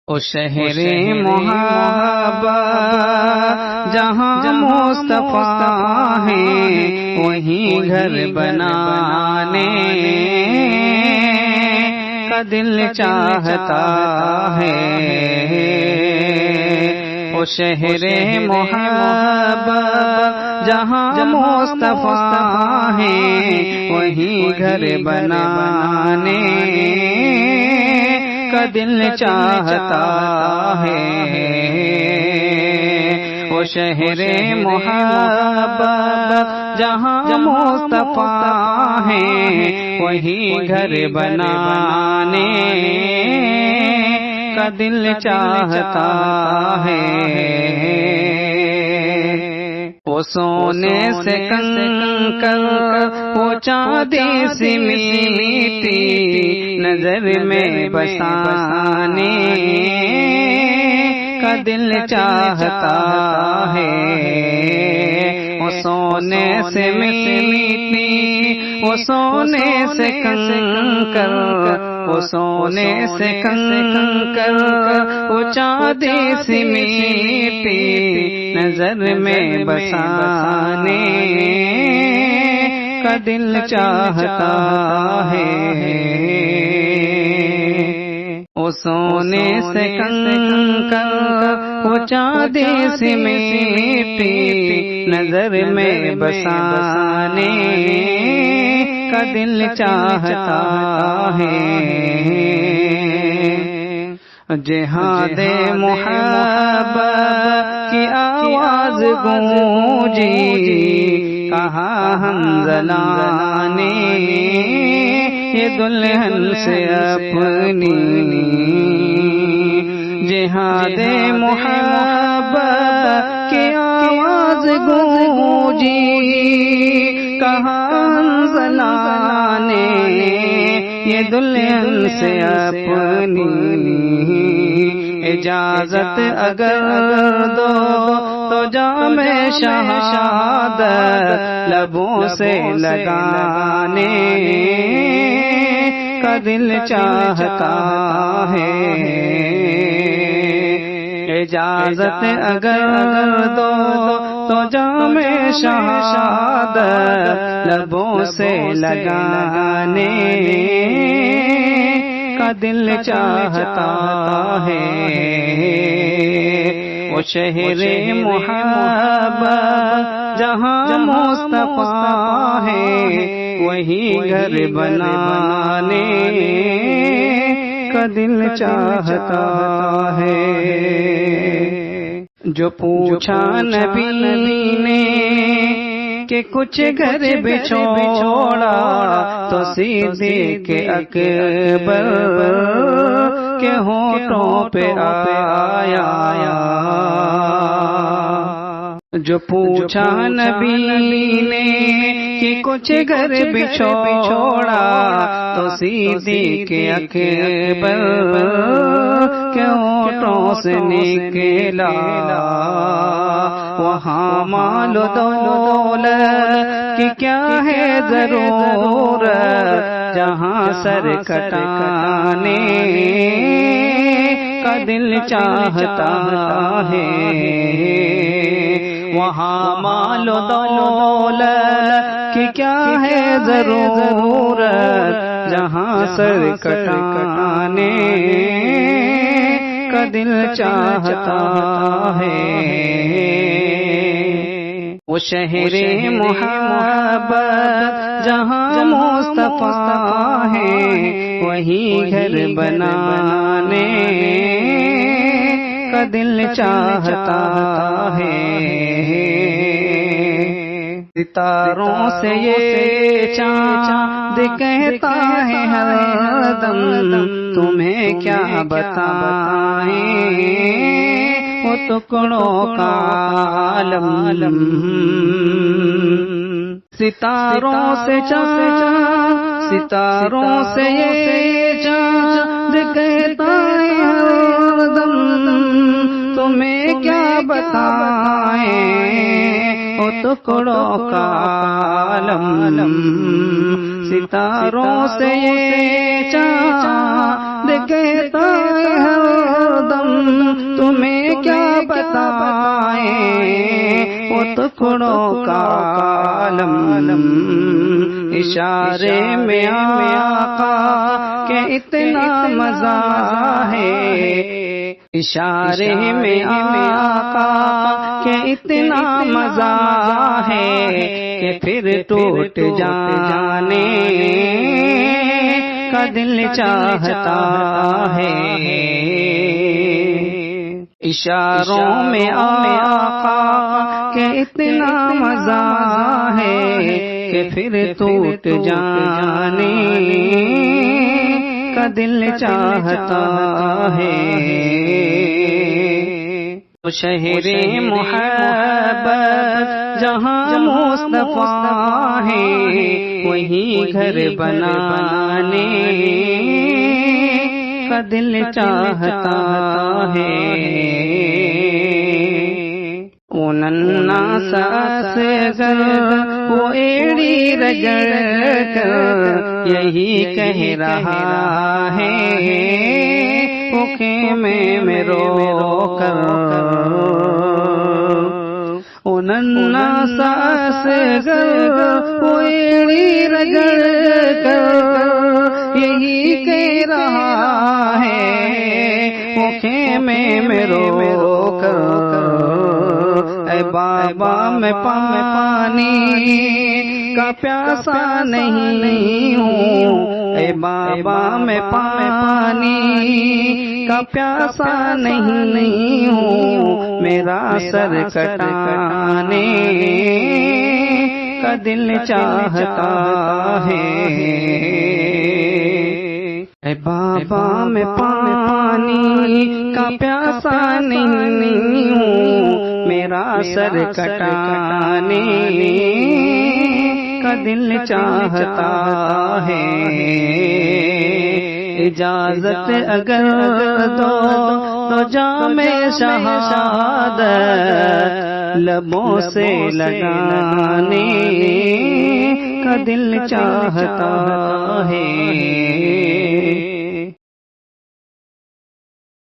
او شہر محبت جہاں مصطفیٰ ہیں وہیں گھر بنانے کا دل چاہتا ہے۔ او شہر محبت جہاں مصطفیٰ ہیں وہیں گھر بنانے کا دل چاہتا ہے۔ وہ شہر محبت جہاں مصطفیٰ ہیں وہی گھر بنانے کا دل چاہتا ہے۔ وہ سونے سے کنکر وہ چاندی سی میٹھی نظر میں بسانے کا دل چاہتا ہے۔ وہ سونے سے میٹھی وہ سونے سے کنکر وہ سونے سے کنکر وہ چاندی سی میٹھی نظر میں بسانے کا دل چاہتا ہے۔ وہ سونے سے کنکر وہ چاندی سی میٹھی نظر میں بسانے کا دل چاہتا ہے۔ جہاد محبت کی آواز گونجی کہا حنظلہ نے یہ دلہن سے اپنی۔ جہاد محبت کی آواز گونجی کہا حنظلہ نے یہ دلہن سے اپنی۔ اجازت اگر دو تو جام شہادت لبوں سے لگانے کا دل چاہتا ہے۔ اجازت اگر دو تو جام شہادت لبوں سے لگانے کا دل چاہتا ہے۔ وہ شہر محبت جہاں مصطفیٰ ہے وہی گھر بنانے کا دل چاہتا ہے۔ جو پوچھا نبی نے کہ کچھ گھر بچھوڑا تو صدیق اکبر کے ہونٹوں پہ آیا۔ جو پوچھا نبی نے کہ کچھ گھر بچھوڑا تو صدیق اکبر کے ہونٹوں سے نکلا۔ وہاں مال و دولت کی کیا ہے ضرورت جہاں سر کٹانے کا دل چاہتا ہے۔ وہاں مال و دولت کی کیا ہے ضرورت جہاں سر کٹانے کا دل چاہتا ہے۔ وہ شہر محبت جہاں مصطفیٰ ہیں وہی گھر بنانے کا دل چاہتا ہے۔ ستاروں سے یہ چاند کہتا ہے ہر دم تمہیں کیا بتائیں وہ ٹکڑوں کا عالم۔ ستاروں سے یہ چاند کہتا ہے ہر دم تمہیں کیا بتائیں وہ ٹکڑوں کا عالم۔ ستاروں سے یہ چاند کہتا ہے ہر دم ٹکڑوں کا عالم، اشارے میں آقا کہ اتنا مزہ ہے، اشارے میں آقا کہ اتنا مزہ ہے کہ پھر ٹوٹ جانے کا دل چاہتا ہے، اشاروں میں آقا کہ اتنا مزہ ہے کہ پھر ٹوٹ جانے کا دل چاہتا ہے۔ شہر محبت جہاں مصطفیٰ ہے، وہیں گھر بنانے کا دل چاہتا ہے۔ وہ ننھا سا اصغر وہ ایڑی رگڑ کر یہی کہہ رہا ہے، وہ خیمے میں رو کر، وہ ننھا سا اصغر وہ ایڑی رگڑ کر یہی کہہ رہا ہے، وہ خیمے میں رو کر، اے بابا میں پانی کا پیاسا نہیں ہوں، اے بابا میں پانی کا پیاسا نہیں ہوں، میرا سر کٹانے کا دل چاہتا ہے۔ اے بابا میں پانی کا پیاسا نہیں ہوں، میرا سر کٹانے کا دل چاہتا ہے۔ اجازت اگر دو جام شہادت لبوں سے لگانے کا دل چاہتا ہے۔